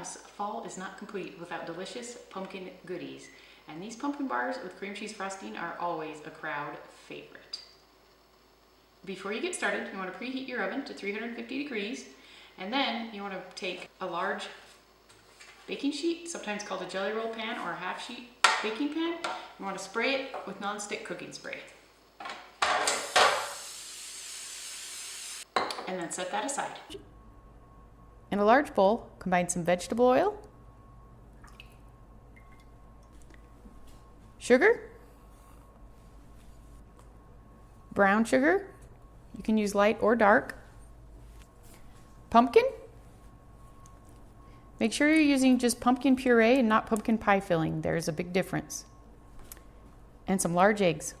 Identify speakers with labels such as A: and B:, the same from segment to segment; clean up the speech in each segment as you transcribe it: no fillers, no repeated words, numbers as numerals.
A: us, fall is not complete without delicious pumpkin goodies. And these pumpkin bars with cream cheese frosting are always a crowd favorite. Before you get started, you want to preheat your oven to 350 degrees, and then you want to take a large baking sheet, sometimes called a jelly roll pan or a half sheet baking pan. You want to spray it with non-stick cooking spray. And then set that aside. In a large bowl, combine some vegetable oil, sugar, brown sugar, you can use light or dark, pumpkin. Make sure you're using just pumpkin puree and not pumpkin pie filling. There's a big difference. And some large eggs.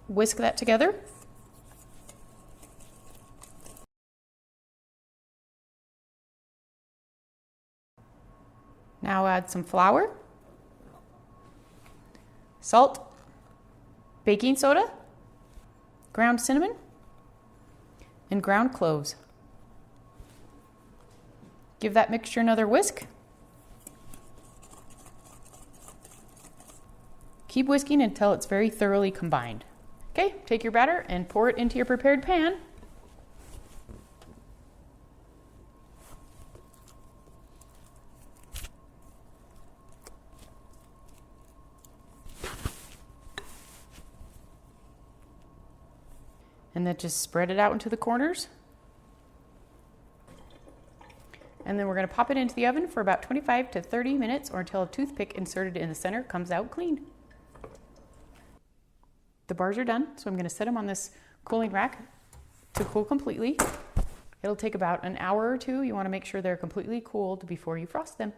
A: Whisk that together. Now add some flour, salt, baking soda, ground cinnamon, and ground cloves. Give that mixture another whisk. Keep whisking until it's very thoroughly combined. Okay, take your batter and pour it into your prepared pan. And then just spread it out into the corners. And then we're going to pop it into the oven for about 25 to 30 minutes or until a toothpick inserted in the center comes out clean. The bars are done, so I'm going to set them on this cooling rack to cool completely. It'll take about an hour or two. You want to make sure they're completely cooled before you frost them.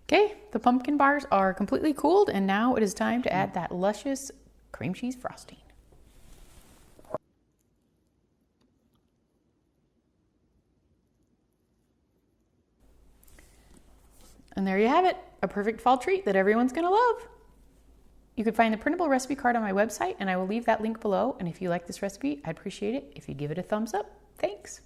A: Okay, the pumpkin bars are completely cooled, and now it is time to add that luscious cream cheese frosting. And there you have it, a perfect fall treat that everyone's gonna love. You can find the printable recipe card on my website, and I will leave that link below. And if you like this recipe, I'd appreciate it if you give it a thumbs up. Thanks.